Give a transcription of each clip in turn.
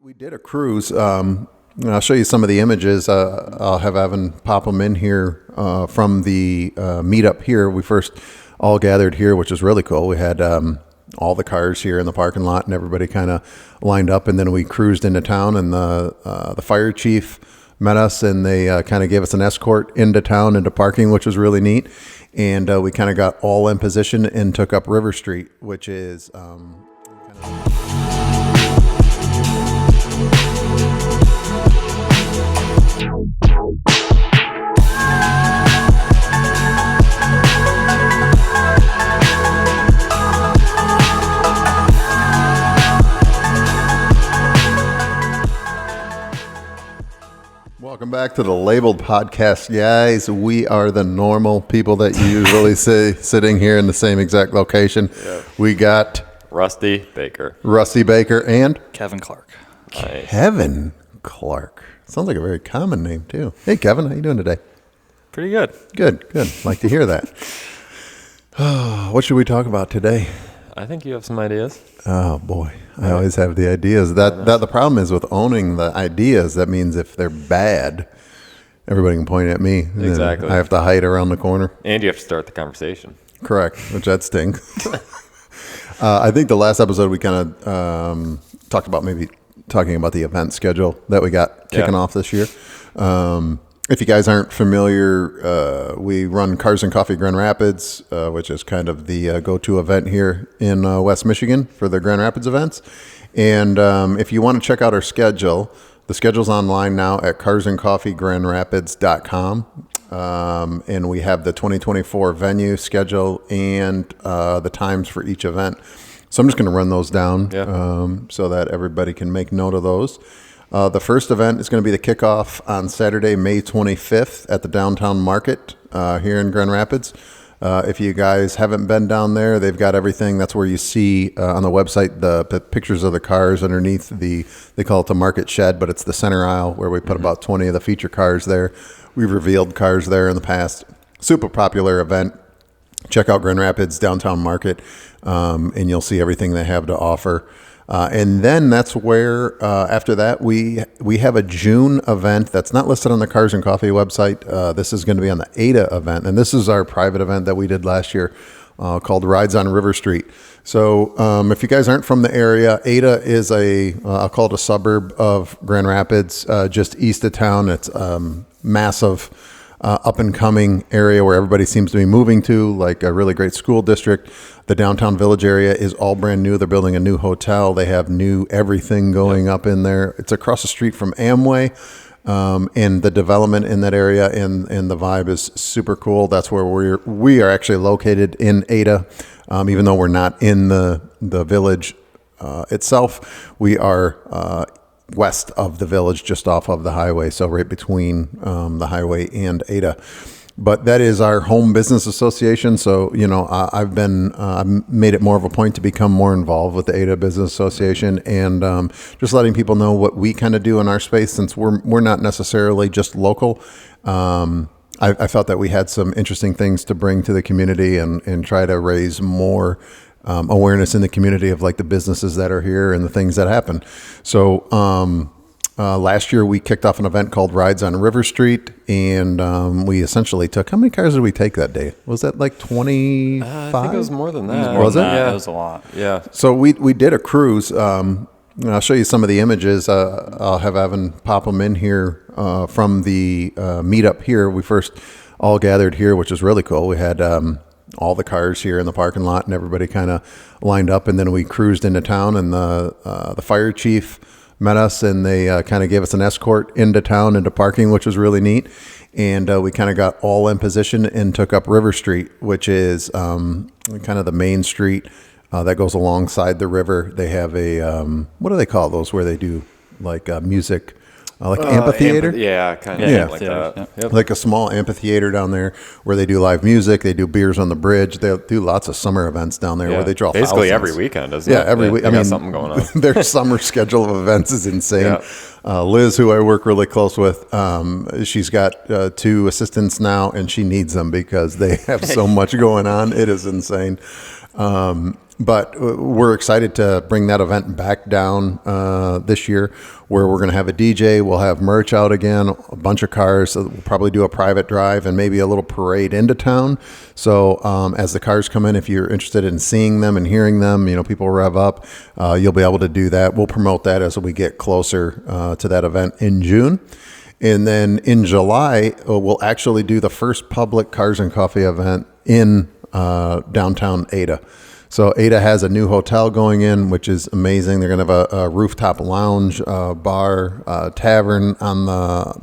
We did a cruise. I'll show you some of the images. I'll have Evan pop them in here from the meetup here. We first all gathered here, which is really cool. We had all the cars here in the parking lot, and everybody kind of lined up. And then we cruised into town, and the fire chief met us, and they kind of gave us an escort into town, into parking, which was really neat. And we kind of got all in position and took up River Street, which is Welcome back to the Labeled Podcast, guys. We are the normal people that you usually see sitting here in the same exact location. Yep. We got Rusty Baker, and Kevin Clark. Nice. Kevin Clark. Sounds like a very common name too. Hey, Kevin, how you doing today? Pretty good. Good. Like to hear that. What should we talk about today? I think you have some ideas. Oh boy, I always have the ideas. That the problem is with owning the ideas. That means if they're bad, everybody can point at me. Exactly. I have to hide around the corner. And you have to start the conversation. Correct, which that stinks. I think the last episode we kind of talked about maybe talking about the event schedule that we got kicking off this year. If you guys aren't familiar, we run Cars and Coffee Grand Rapids, which is kind of the go-to event here in West Michigan for the Grand Rapids events. And if you want to check out our schedule, the schedule's online now at carsandcoffeegrandrapids.com. And we have the 2024 venue schedule and the times for each event. So I'm just going to run those down so that everybody can make note of those. The first event is going to be the kickoff on Saturday, May 25th at the Downtown Market here in Grand Rapids. If you guys haven't been down there, they've got everything. That's where you see on the website the pictures of the cars underneath they call it the market shed, but it's the center aisle where we put about 20 of the feature cars there. We've revealed cars there in the past. Super popular event. Check out Grand Rapids Downtown Market, and you'll see everything they have to offer. And then that's where, after that, we have a June event that's not listed on the Cars and Coffee website. This is going to be on the ADA event, and this is our private event that we did last year called Rides on River Street. So if you guys aren't from the area, ADA is I'll call it a suburb of Grand Rapids, just east of town. It's massive up-and-coming area where everybody seems to be moving to, like a really great school district. The downtown village area is all brand new. They're building a new hotel. They have new everything going up in there. It's across the street from Amway, and the development in that area and the vibe is super cool. That's where we are actually located in Ada, even though we're not in the village itself. We are west of the village, just off of the highway, so right between the highway and Ada. But that is our home business association. So, I've made it more of a point to become more involved with the Ada Business Association and just letting people know what we kind of do in our space, since we're not necessarily just local. I felt that we had some interesting things to bring to the community and try to raise more awareness in the community of like the businesses that are here and the things that happen. So last year we kicked off an event called Rides on River Street, and we essentially took, how many cars did we take that day? Was that like 25? I think it was more than that. Was it? Yeah, it was a lot. Yeah. So we did a cruise. I'll show you some of the images. I'll have Evan pop them in here from the meetup here. We first all gathered here, which is really cool. We had all the cars here in the parking lot, and everybody kind of lined up, and then we cruised into town, and the fire chief met us, and they kind of gave us an escort into town, into parking, which was really neat. And we kind of got all in position and took up River Street, which is kind of the main street that goes alongside the river. They have a, what do they call those, where they do like music, like amphitheater? Kind of like Yeah. that. Yep. Like a small amphitheater down there where they do live music. They do beers on the bridge. They do lots of summer events down there where they draw basically thousands. every weekend, isn't it? Yeah, every week. They got something going on. Their summer schedule of events is insane. Yeah. Liz, who I work really close with, she's got 2 assistants now, and she needs them because they have so much going on. It is insane. But we're excited to bring that event back down this year, where we're going to have a DJ. We'll have merch out again, a bunch of cars. So we'll probably do a private drive and maybe a little parade into town. So as the cars come in, if you're interested in seeing them and hearing them, people rev up, you'll be able to do that. We'll promote that as we get closer to that event in June. And then in July, we'll actually do the first public Cars and Coffee event in downtown Ada. So Ada has a new hotel going in, which is amazing. They're going to have a rooftop lounge, bar, tavern on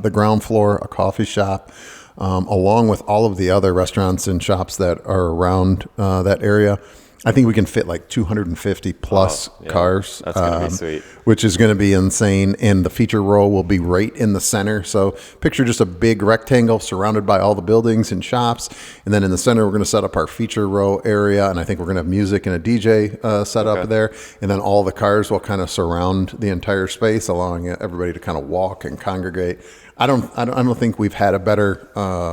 the ground floor, a coffee shop, along with all of the other restaurants and shops that are around that area. I think we can fit like 250 plus cars. That's going to be sweet. Which is going to be insane. And the feature row will be right in the center. So picture just a big rectangle surrounded by all the buildings and shops. And then in the center, we're going to set up our feature row area. And I think we're going to have music and a DJ set up there. And then all the cars will kind of surround the entire space, allowing everybody to kind of walk and congregate. I don't think we've had a better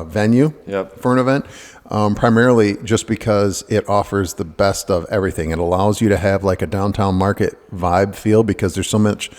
venue for an event. Primarily just because it offers the best of everything. It allows you to have like a downtown market vibe feel because there's so much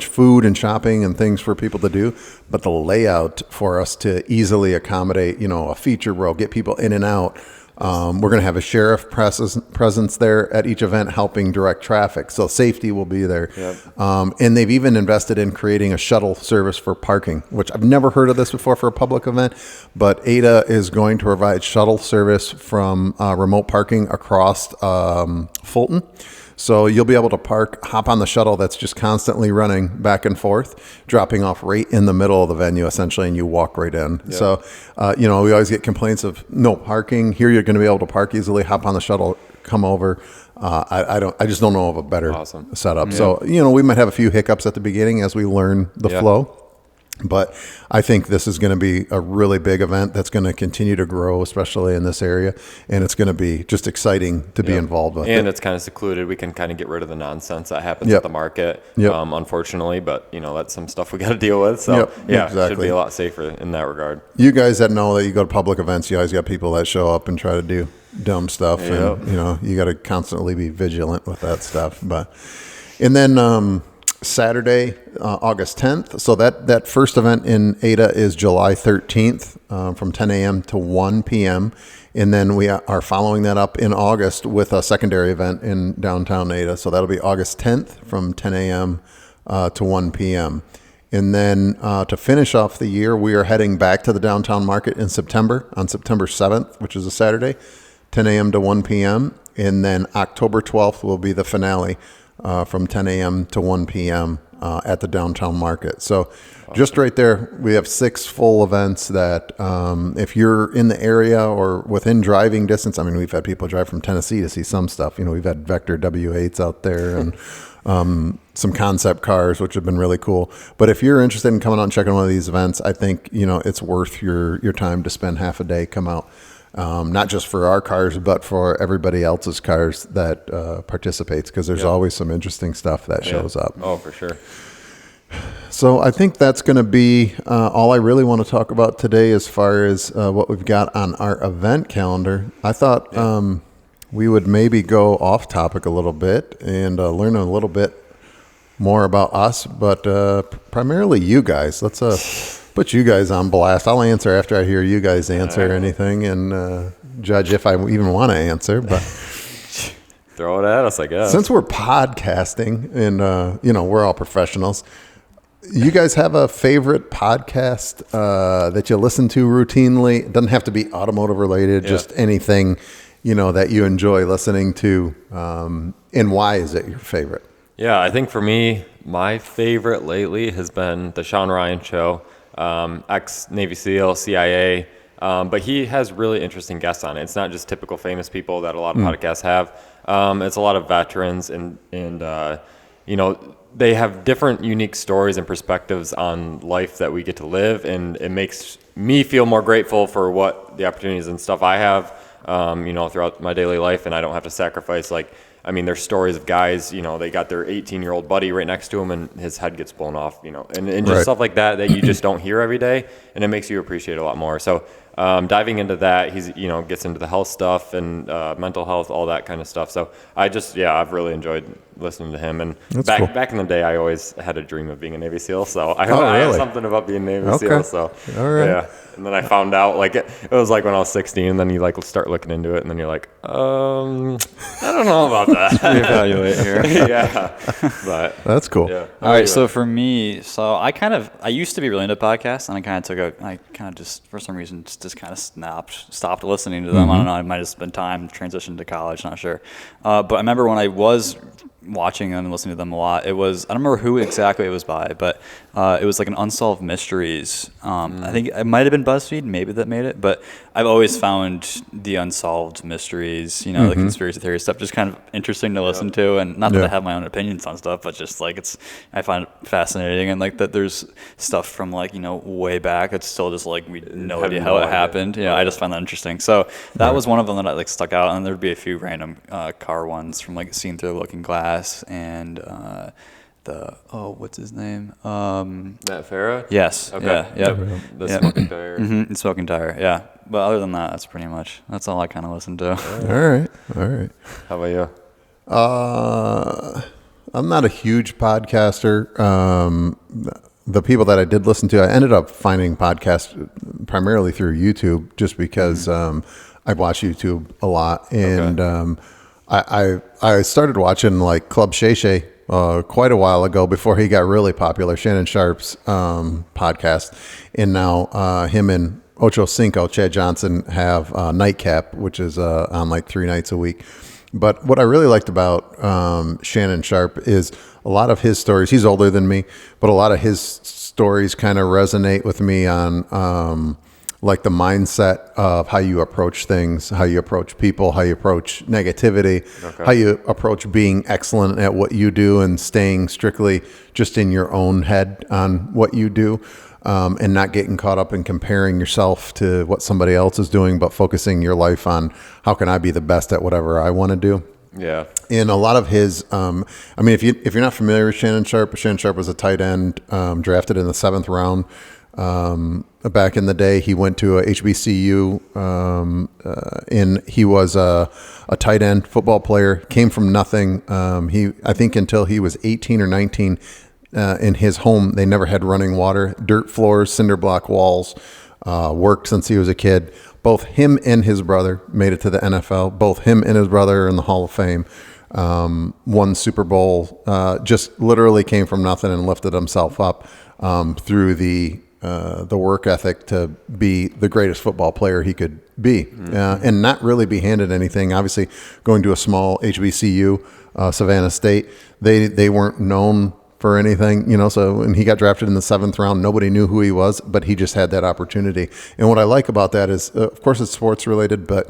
food and shopping and things for people to do. But the layout for us to easily accommodate, a feature row, get people in and out. We're going to have a sheriff presence there at each event helping direct traffic. So safety will be there. And they've even invested in creating a shuttle service for parking, which I've never heard of this before for a public event. But Ada is going to provide shuttle service from remote parking across Fulton. So you'll be able to hop on the shuttle that's just constantly running back and forth, dropping off right in the middle of the venue, essentially, and you walk right in. Yeah. So, we always get complaints of no parking. Here you're going to be able to park easily, hop on the shuttle, come over. I just don't know of a better setup. Yeah. So, we might have a few hiccups at the beginning as we learn the flow. But I think this is going to be a really big event that's going to continue to grow, especially in this area. And it's going to be just exciting to be involved with. And it's kind of secluded. We can kind of get rid of the nonsense that happens at the market, unfortunately. But, that's some stuff we got to deal with. So, exactly. It should be a lot safer in that regard. You guys that know that you go to public events, you always got people that show up and try to do dumb stuff. And, you got to constantly be vigilant with that stuff. And then Saturday, August 10th. So that first event in Ada is July 13th from 10 a.m. to 1 p.m. And then we are following that up in August with a secondary event in downtown Ada. So that'll be August 10th from 10 a.m. To 1 p.m. And then to finish off the year, we are heading back to the downtown market in September, on September 7th, which is a Saturday, 10 a.m. to 1 p.m. And then October 12th will be the finale. From 10 a.m. to 1 p.m. At the downtown market. So just right there, we have 6 full events that if you're in the area or within driving distance, we've had people drive from Tennessee to see some stuff. We've had Vector W8s out there and some concept cars, which have been really cool. But if you're interested in coming out and checking one of these events, I think, it's worth your time to spend half a day, come out. Not just for our cars, but for everybody else's cars that participates, because there's always some interesting stuff that shows up. Oh, for sure. So I think that's going to be all I really want to talk about today as far as what we've got on our event calendar. I thought we would maybe go off topic a little bit and learn a little bit more about us, but primarily you guys. Let's put you guys on blast. I'll answer after I hear you guys answer anything and judge if I even want to answer. But throw it at us, I guess. Since we're podcasting and we're all professionals, you guys have a favorite podcast that you listen to routinely? It doesn't have to be automotive related, just anything that you enjoy listening to. And why is it your favorite? Yeah, I think for me, my favorite lately has been the Sean Ryan Show. Ex-Navy SEAL, CIA, but he has really interesting guests on it. It's not just typical famous people that a lot of podcasts have. It's a lot of veterans and they have different unique stories and perspectives on life that we get to live, and it makes me feel more grateful for what the opportunities and stuff I have, throughout my daily life, and I don't have to sacrifice there's stories of guys, they got their 18-year-old buddy right next to him and his head gets blown off, and just stuff like that you just don't hear every day, and it makes you appreciate a lot more. So diving into that, he's, gets into the health stuff and mental health, all that kind of stuff. So I've really enjoyed listening to him. And back in the day, I always had a dream of being a Navy SEAL. So I have something about being a Navy SEAL. So all right. Yeah. And then I found out, like, it was like when I was 16, and then you like start looking into it, and then you're like, I don't know about that. Reevaluate here. Yeah. But that's cool. Yeah. All right, so for me, I used to be really into podcasts, and I kind of just, for some reason, just kind of stopped listening to them. I don't know, it might have just been time, transitioned to college, not sure. But I remember when I was watching them and listening to them a lot, I don't remember who exactly it was by, but it was like an Unsolved Mysteries. I think it might have been BuzzFeed, maybe, that made it, but I've always found the Unsolved Mysteries, the conspiracy theory stuff, just kind of interesting to listen to, and not that I have my own opinions on stuff, but just like I find it fascinating, and like that there's stuff from like, way back, it's still just like we no idea how it happened. I just find that interesting. So that was one of them that like stuck out, and there'd be a few random car ones from like Seen Through the Looking Glass and what's his name? Matt Farah? Yes. Okay. Yeah. The Smoking Tire. Mm-hmm. Smoking Tire. Yeah. But other than that, that's all I kind of listen to. All right. How about you? I'm not a huge podcaster. The people that I did listen to, I ended up finding podcasts primarily through YouTube, just because I watch YouTube a lot, and I started watching like Club Shay Shay quite a while ago, before he got really popular, Shannon Sharp's podcast, and now him and Ocho Cinco, Chad Johnson, have Nightcap, which is on like 3 nights a week. But what I really liked about Shannon Sharp is a lot of his stories. He's older than me, but a lot of his stories kind of resonate with me on like the mindset of how you approach things, how you approach people, how you approach negativity, how you approach being excellent at what you do and staying strictly just in your own head on what you do. And not getting caught up in comparing yourself to what somebody else is doing, but focusing your life on how can I be the best at whatever I want to do. Yeah. In a lot of his, if you're not familiar with Shannon Sharp was a tight end, drafted in the 7th round. Back in the day, he went to a HBCU, and he was a tight end football player, came from nothing. I think until he was 18 or 19, in his home, they never had running water, dirt floors, cinder block walls, worked since he was a kid. Both him and his brother made it to the NFL. Both him and his brother are in the Hall of Fame. Won Super Bowl, just literally came from nothing and lifted himself up through the work ethic to be the greatest football player he could be, and not really be handed anything. Obviously, going to a small HBCU, Savannah State, they weren't known for anything, so when he got drafted in the 7th round, nobody knew who he was, but he just had that opportunity. And what I like about that is, of course, it's sports related, but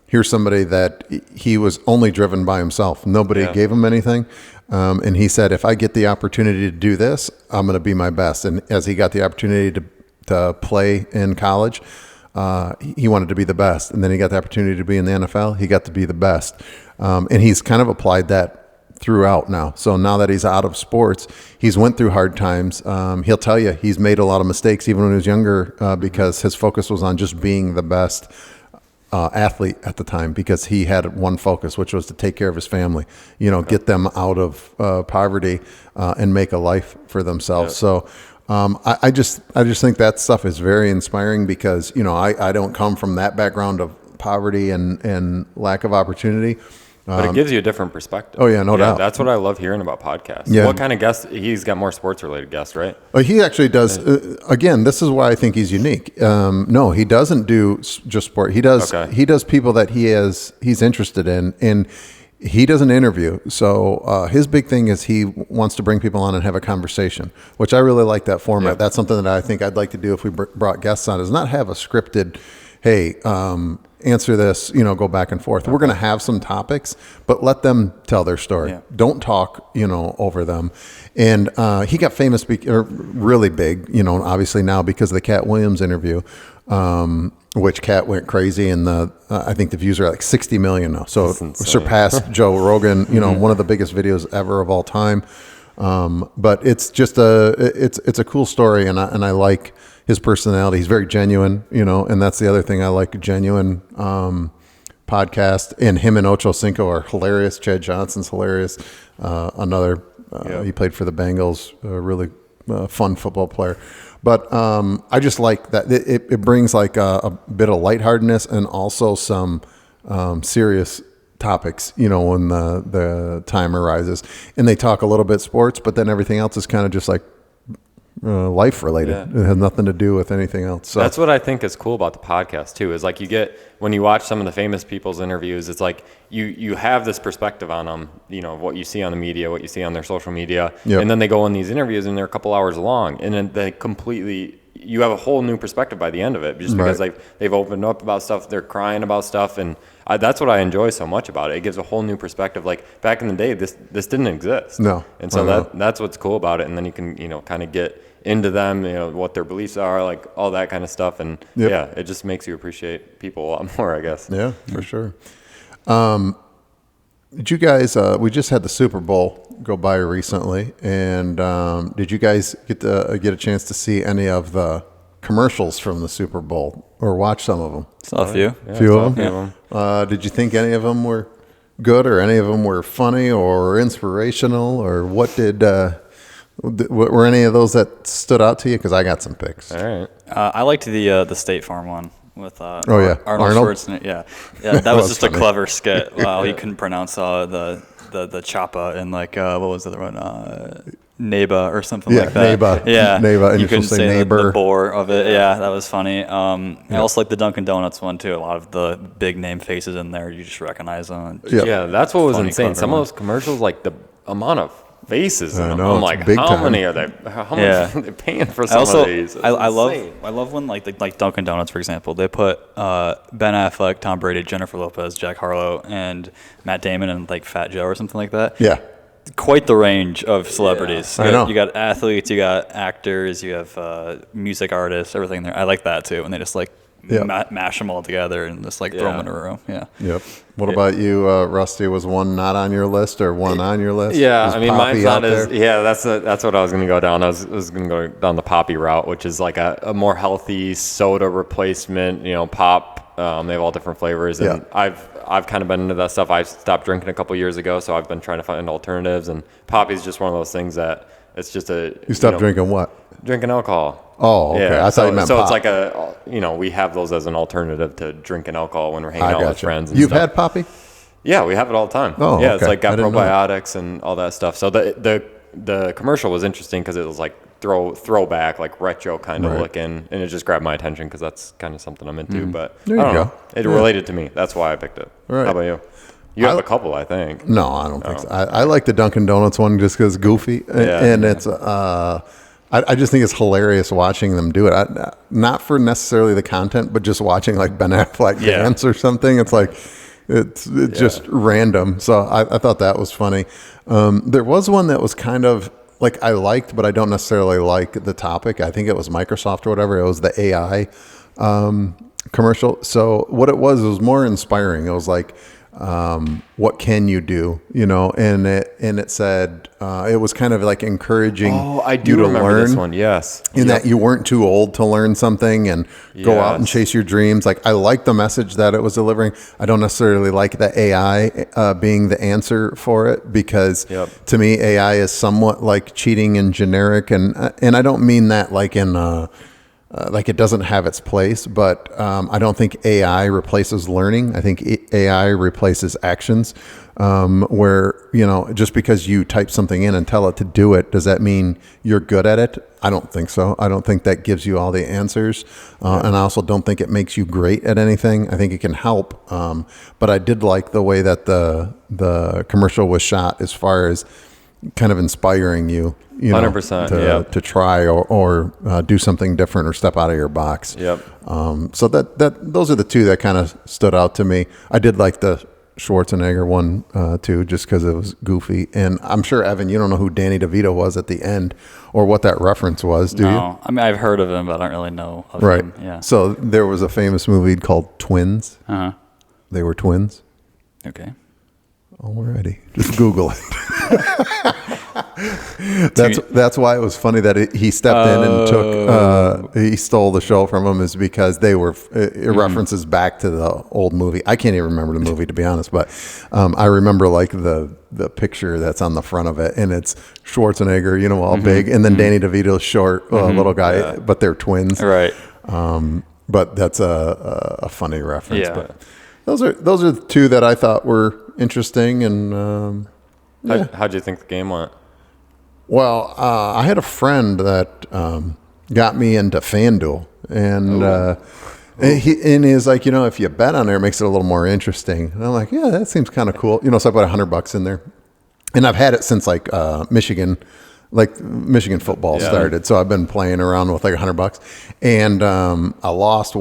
here's somebody that he was only driven by himself. Nobody gave him anything. And he said, if I get the opportunity to do this, I'm going to be my best. And as he got the opportunity to play in college, he wanted to be the best. And then he got the opportunity to be in the NFL. He got to be the best. And he's kind of applied that throughout now. So now that he's out of sports, he's went through hard times. He'll tell you he's made a lot of mistakes even when he was younger, because his focus was on just being the best athlete at the time, because he had one focus, which was to take care of his family, get them out of poverty and make a life for themselves. So I just think that stuff is very inspiring, because I don't come from that background of poverty and lack of opportunity. But it gives you a different perspective. Oh, yeah, no doubt. That's what I love hearing about podcasts. Yeah. What kind of guests? He's got more sports-related guests, right? He actually does. Again, this is why I think he's unique. No, he doesn't do just sport. He does. He does people that he's interested in, and he doesn't interview. So his big thing is he wants to bring people on and have a conversation, which I really like that format. Yep. That's something that I think I'd like to do if we brought guests on, is not have a scripted, hey, answer this, go back and forth. We're going to have some topics, but let them tell their story. Yeah. Don't talk, over them. And he got famous, really big, obviously now because of the Cat Williams interview, which Cat went crazy, and I think the views are like 60 million now. So surpassed Joe Rogan, one of the biggest videos ever of all time. But it's just it's a cool story, and I like his personality. He's very genuine, and that's the other thing I like, genuine podcast. And him and Ocho Cinco are hilarious. Chad Johnson's hilarious. He played for the Bengals, a really fun football player. But I just like that it brings like a bit of lightheartedness and also some serious topics, when the time arises. And they talk a little bit sports, but then everything else is kind of just like life related. Yeah. It has nothing to do with anything else. So that's what I think is cool about the podcast too, is like when you watch some of the famous people's interviews, it's like you have this perspective on them, what you see on the media, what you see on their social media. Yep. And then they go in these interviews and they're a couple hours long, and then you have a whole new perspective by the end of it, just because they've opened up about stuff, they're crying about stuff, and that's what I enjoy so much about it. It gives a whole new perspective. Like back in the day, this didn't exist. No. And so that's what's cool about it. And then you can kind of get into them, what their beliefs are, like all that kind of stuff. And it just makes you appreciate people a lot more, I guess. Yeah, for sure. Did you guys? We just had the Super Bowl go by recently, and did you guys get a chance to see any of the commercials from the Super Bowl or watch some of them? Saw a few. Yeah, Few of saw them. Did you think any of them were good, or any of them were funny or inspirational, or what did? Were any of those that stood out to you? Because I got some picks. All right. I liked the State Farm one with Arnold? Schwarzenegger. Yeah, that was just funny. a clever skit. He couldn't pronounce the choppa and like what was the other one? Neighbor or something like that. Neighbor. Yeah, Neighbor, and you couldn't say say neighbor. the bore of it. Yeah, that was funny. I also like the Dunkin' Donuts one too. A lot of the big name faces in there, you just recognize them. Yeah, that's what was Funny, insane. clever Some one. of those commercials, like the amount of faces in I them. know, I'm it's like, big how time. many are they? How much are they paying for some Also, of these? It's I insane. love when like Dunkin' Donuts, for example, they put Ben Affleck, Tom Brady, Jennifer Lopez, Jack Harlow, and Matt Damon and like Fat Joe or something like that. Yeah. Quite the range of celebrities. I know. You got athletes, you got actors, you have music artists, everything there. I like that too. And they just like mash them all together and just like throw them in a row. Yeah. Yep. What about you, Rusty? Was one not on your list or one on your list? Yeah, Was I mean, Poppy mine's out not as. there? Yeah, that's what I was going to go down. I was going to go down the Poppy route, which is like a more healthy soda replacement. Pop. They have all different flavors, and I've kind of been into that stuff. I stopped drinking a couple years ago, so I've been trying to find alternatives. And Poppy's just one of those things that it's just a. You stopped drinking what? Drinking alcohol. Oh, okay. Yeah, I thought you meant so pop. it's like we have those as an alternative to drinking alcohol when we're hanging I out with gotcha. friends. And You've stuff. had Poppy? Yeah, we have it all the time. Oh, yeah, it's okay. like got I didn't know that. probiotics and all that stuff. So the commercial was interesting because it was like throwback, like retro kind of Right. looking, and it just grabbed my attention because that's kind of something I'm into. But There you I don't go. know. It related to me. That's why I picked it. Right. How about you? You have a couple, I think. No, I don't think so. I like the Dunkin' Donuts one just because goofy, and it's. I just think it's hilarious watching them do it. Not for necessarily the content, but just watching like Ben Affleck dance or something. It's like it's just random. So I thought that was funny. There was one that was kind of like I liked, but I don't necessarily like the topic. I think it was Microsoft or whatever. It was the AI commercial. So what it was more inspiring. It was like, what can you do? And it said it was kind of like encouraging. Oh, I you do to remember learn, this one. Yes. in that you weren't too old to learn something and go out and Yes. chase your dreams. Like I like the message that it was delivering. I don't necessarily like the AI being the answer for it because to me AI is somewhat like cheating and generic, and I don't mean that like in like it doesn't have its place, but I don't think AI replaces learning. I think AI replaces actions. Where just because you type something in and tell it to do it, does that mean you're good at it? I don't think so. I don't think that gives you all the answers, and I also don't think it makes you great at anything. I think it can help, but I did like the way that the commercial was shot, as far as kind of inspiring you, 100%, to try or do something different or step out of your box. Yep. So that those are the two that kind of stood out to me. I did like the Schwarzenegger one too, just because it was goofy. And I'm sure, Evan, you don't know who Danny DeVito was at the end or what that reference was, do you? No, I mean I've heard of him, but I don't really know of Right. him. Yeah. So there was a famous movie called Twins. Uh-huh. They were twins. Okay. Alrighty. Just Google it. That's why it was funny that he stepped in and took he stole the show from him, is because they were it references back to the old movie. I can't even remember the movie, to be honest, but I remember like the picture that's on the front of it, and it's Schwarzenegger, you know, all big, and then Danny DeVito's short little guy, but they're twins, Right. But that's a funny reference. Yeah. But those are the two that I thought were interesting. And How'd you think the game went? well, I had a friend that got me into FanDuel, and he's like, you know, if you bet on there, it makes it a little more interesting. And I'm like, yeah, that seems kind of cool. You know, so I put $100 in there, and I've had it since like Michigan football started. So I've been playing around with like $100, and I lost,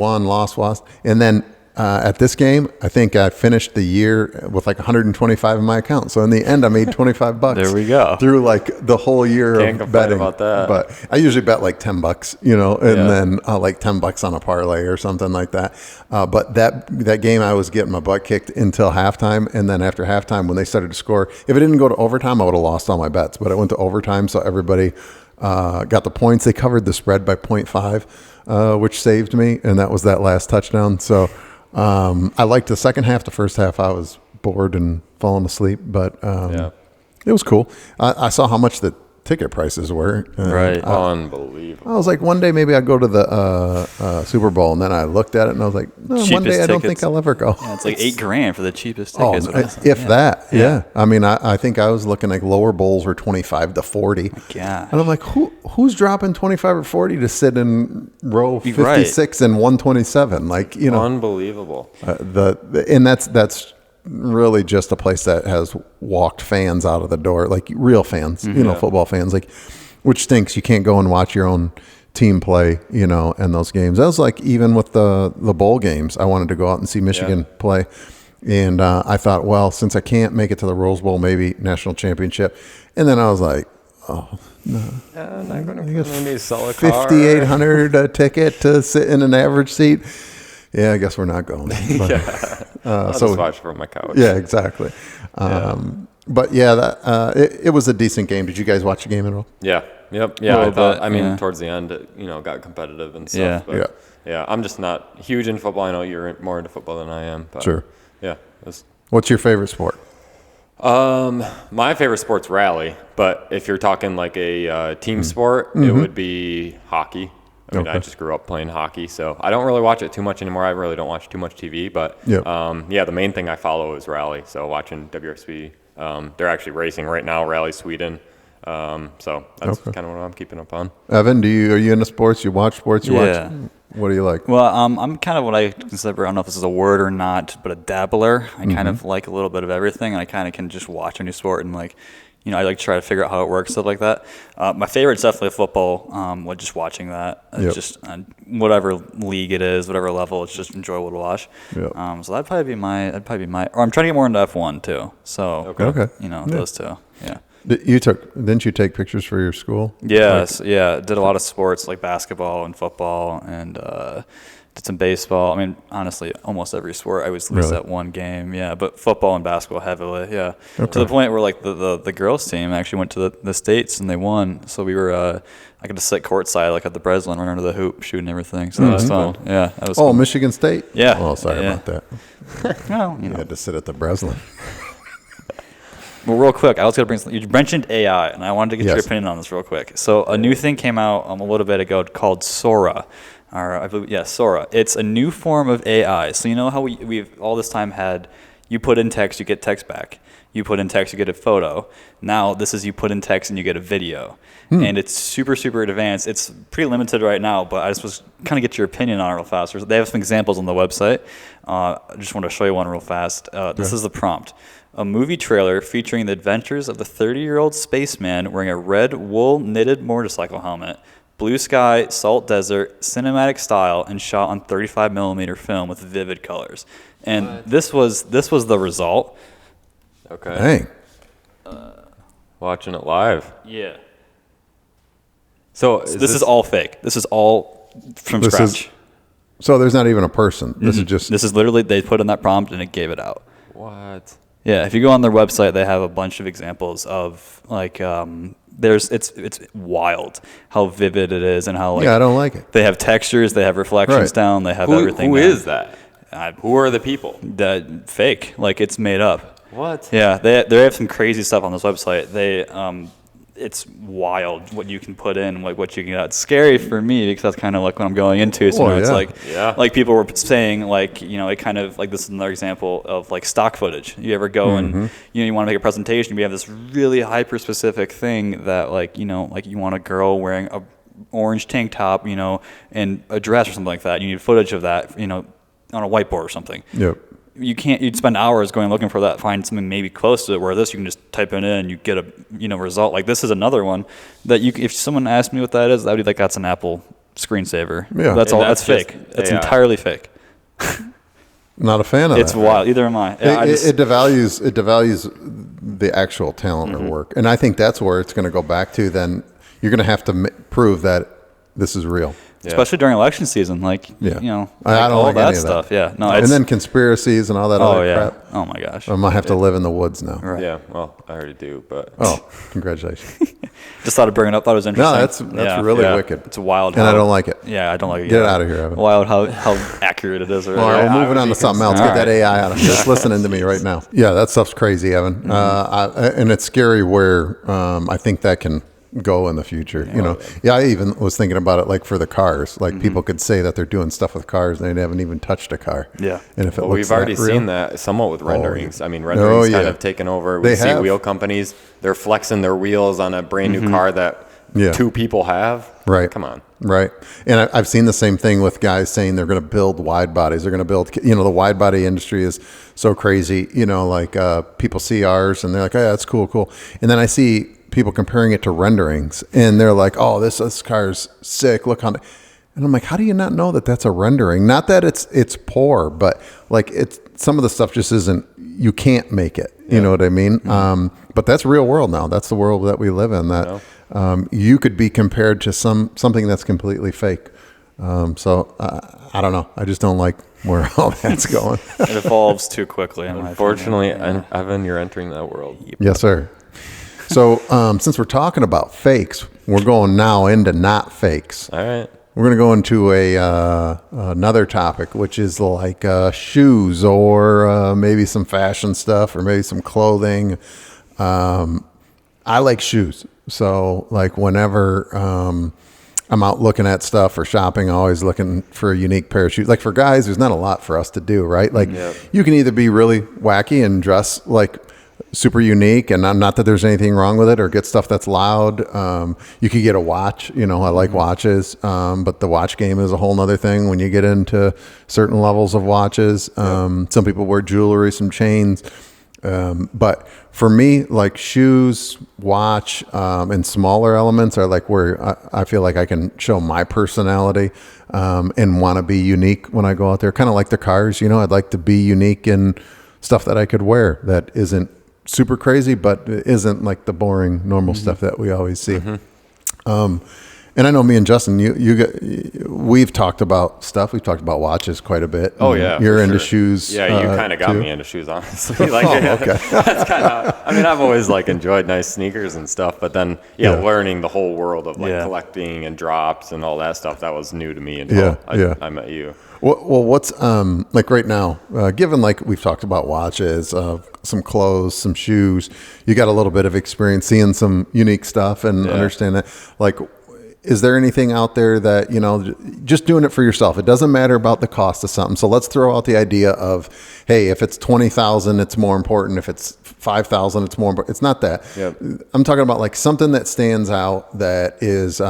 and then at this game, I think I finished the year with like 125 in my account. So in the end, I made $25. There we go. Through like the whole year Can't of complain betting. about that. But I usually bet like $10, you know, and then like $10 on a parlay or something like that. But that game, I was getting my butt kicked until halftime, and then after halftime, when they started to score, if it didn't go to overtime, I would have lost all my bets. But it went to overtime, so everybody got the points. They covered the spread by 0.5, which saved me, and that was that last touchdown. So. I liked the second half. The first half, I was bored and falling asleep, but it was cool. I saw how much the ticket prices were. Right. Unbelievable. I was like, one day maybe I'd go to the Super Bowl, and then I looked at it and I was like, no, one day I don't think I'll ever go. Yeah, it's like $8,000 for the cheapest Oh, tickets. if that, yeah. I mean, I think I was looking like lower bowls were 25 to 40. Yeah. And I'm like, who's dropping 25 or 40 to sit in row 56 and 127? Like, you know, Unbelievable. And that's really just a place that has walked fans out of the door, like real fans, you know, football fans, like, which stinks. You can't go and watch your own team play, you know, and those games. That was like, even with the bowl games, I wanted to go out and see Michigan play. And I thought, well, since I can't make it to the Rose Bowl, maybe national championship. And then I was like, oh, no. I'm not going to sell a car. $5,800 a ticket to sit in an average seat. Yeah, I guess we're not going. But, I'll just watch from my couch. Yeah, exactly. But yeah, it was a decent game. Did you guys watch the game at all? Yeah. Yep. Yeah. I mean, towards the end, it, you know, got competitive and stuff. Yeah. But yeah. I'm just not huge in football. I know you're more into football than I am. But Sure. Yeah. What's your favorite sport? My favorite sport's rally, but if you're talking like a team sport, it would be hockey. I mean, I just grew up playing hockey, so I don't really watch it too much anymore. I really don't watch too much TV, but the main thing I follow is rally. So watching WXB, they're actually racing right now, Rally Sweden. So that's kind of what I'm keeping up on. Evan, are you into sports? You watch sports? Watch? What do you like? Well, I'm kind of what I consider, I don't know if this is a word or not, but a dabbler. I kind of like a little bit of everything, and I kind of can just watch a new sport and like, you know, I like to try to figure out how it works, stuff like that. My favorite's definitely football. Just watching that, just whatever league it is, whatever level, it's just enjoyable to watch. So that'd probably be my. Or I'm trying to get more into F1 too. So you know, those two. Yeah. Didn't you take pictures for your school? Yes, did a lot of sports like basketball and football, and did some baseball. I mean, honestly, almost every sport I was at least at one game. Yeah, but football and basketball heavily. Yeah, to the point where like the girls team actually went to the States and they won. So we were I got to sit courtside like at the Breslin, run under the hoop, shooting everything. So that was fun. Yeah, that was. Oh, cool. Michigan State. Yeah. Oh, sorry about that. Well, you had to sit at the Breslin. Well, real quick, I was going to bring. You mentioned AI, and I wanted to get your opinion on this real quick. So a new thing came out a little bit ago called Sora. Or I believe, Sora. It's a new form of AI. So you know how we've all this time had, you put in text, you get text back. You put in text, you get a photo. Now this is you put in text and you get a video. And it's super, super advanced. It's pretty limited right now, but I just was kind of get your opinion on it real fast. They have some examples on the website. I just want to show you one real fast. This is the prompt. A movie trailer featuring the adventures of the 30-year-old spaceman wearing a red wool knitted motorcycle helmet, blue sky, salt desert, cinematic style, and shot on 35mm film with vivid colors. And this was the result. Okay. Dang. Watching it live. Yeah. So this is all fake. This is all from scratch. So there's not even a person. This is just. This is literally, they put in that prompt and it gave it out. What? Yeah, if you go on their website, they have a bunch of examples of like it's wild how vivid it is and how like I don't like it. They have textures, they have reflections Right. down, they have everything. Who down. is that? Who are the people? That fake, like it's made up. What? Yeah, they have some crazy stuff on this website. It's wild what you can put in, like what you can get. It's scary for me because that's kind of like what I'm going into. So it's like people were saying, like, it kind of like, this is another example of like stock footage. You ever go and you want to make a presentation, we have this really hyper specific thing that like you want a girl wearing a orange tank top, and a dress or something like that. You need footage of that, on a whiteboard or something. Yep. You'd spend hours going looking for that, find something maybe close to it, where this you can just type it in and you get a result. Like this is another one that if someone asked me what that is, I would be like, that's an Apple screensaver. Yeah. That's all. That's just fake. It's entirely fake. Not a fan of It's that. wild. Either am I. It devalues the actual talent or work, and I think that's where it's going to go back to. Then you're going to have to prove that this is real. Especially during election season, like I don't all like that any stuff. Yeah, no, And then conspiracies and all that other crap. Oh my gosh. I might have to live in the woods now. Right. Yeah, well, I already do, but Oh, congratulations! Just thought of bringing it up. Thought it was interesting. No, that's really wicked. It's wild. And I don't like it. Yeah, I don't like it. Get it out of here, Evan. Wild how accurate it is. All right, we're moving on to something else. Get that All right. AI out of here. Just listening to me right now. Yeah, that stuff's crazy, Evan. And it's scary where I think that can go in the future. I even was thinking about it like for the cars. Like people could say that they're doing stuff with cars and they haven't even touched a car. Yeah. And if it well, looks we've already that real, seen that somewhat with renderings. I mean, renderings kind of taken over. We They see have. wheel companies, they're flexing their wheels on a brand new car that two people have. Right. Come on. Right. And I've seen the same thing with guys saying they're going to build wide bodies. They're going to build, the wide body industry is so crazy. Like people see ours and they're like, oh, yeah, that's cool. And then I see people comparing it to renderings and they're like, oh, this car's sick. Look on it. And I'm like, how do you not know that that's a rendering? Not that it's poor, but like some of the stuff just isn't, you can't make it. You know what I mean? But that's real world now. That's the world that we live in, that you could be compared to something that's completely fake. So I don't know. I just don't like where all that's going. It evolves too quickly. Unfortunately, Evan, you're entering that world. Yes, sir. So since we're talking about fakes, we're going now into not fakes. All right. We're going to go into another topic, which is like shoes or maybe some fashion stuff or maybe some clothing. I like shoes. So like whenever I'm out looking at stuff or shopping, I'm always looking for a unique pair of shoes. Like for guys, there's not a lot for us to do, right? Like you can either be really wacky and dress like super unique, and not that there's anything wrong with it, or get stuff that's loud. You could get a watch, I like watches, but the watch game is a whole nother thing when you get into certain levels of watches. Some people wear jewelry, some chains. But for me, like shoes, watch, and smaller elements are like where I feel like I can show my personality, and want to be unique when I go out there. Kind of like the cars, I'd like to be unique in stuff that I could wear that isn't super crazy, but isn't like the boring normal stuff that we always see. And I know me and Justin, we've talked about stuff. We've talked about watches quite a bit. Oh yeah, you're into shoes. Yeah, you kind of got too. me into shoes, honestly. Like, okay. That's kind of. I mean, I've always like enjoyed nice sneakers and stuff, but then learning the whole world of like collecting and drops and all that stuff, that was new to me until I met you. Well, what's like right now, given like we've talked about watches, some clothes, some shoes, you got a little bit of experience seeing some unique stuff and understand that. Like, is there anything out there that, just doing it for yourself? It doesn't matter about the cost of something. So let's throw out the idea of, hey, if it's 20,000, it's more important. If it's 5,000, it's more important. It's not that. Yep. I'm talking about like something that stands out that is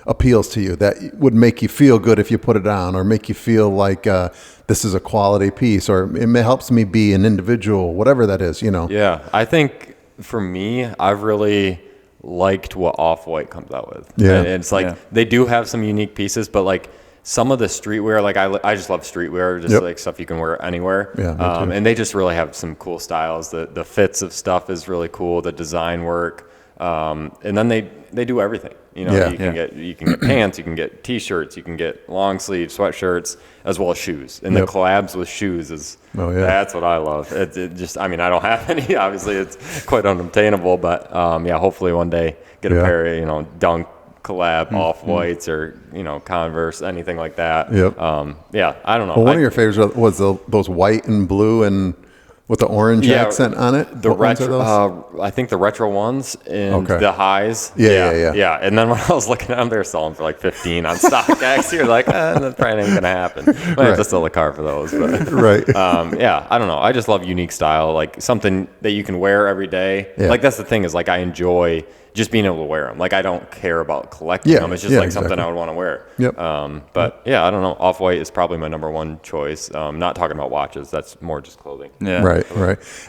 appeals to you, that would make you feel good if you put it on, or make you feel like this is a quality piece, or it helps me be an individual, whatever that is, Yeah, I think for me, I've really liked what Off-White comes out with. Yeah. And it's like they do have some unique pieces, but like some of the streetwear, like I just love streetwear, just like stuff you can wear anywhere. Yeah, and they just really have some cool styles. The fits of stuff is really cool. The design work. And then they do everything. You know, Yeah. you can get pants, you can get t-shirts, you can get long sleeve sweatshirts, as well as shoes. And the collabs with shoes that's what I love. It just, I mean, I don't have any. Obviously, it's quite unobtainable, but hopefully one day get a pair of, you know, Dunk collab off-whites or, you know, Converse, anything like that. Yep. I don't know. Well, one of your favorites was those white and blue and with the orange accent on it. The What ones are retro, those? I think the retro ones and Okay. the highs. Yeah. And then when I was looking at them, they were selling for like 15 on StockX. You're like, that probably ain't gonna happen. Might have to sell the car for those. But Right. I don't know. I just love unique style, like something that you can wear every day. Yeah. Like that's the thing is like I enjoy just being able to wear them. Like I don't care about collecting them. It's just like something I would want to wear. Yep. But I don't know. Off-white is probably my number one choice. Not talking about watches. That's more just clothing. Yeah. Right.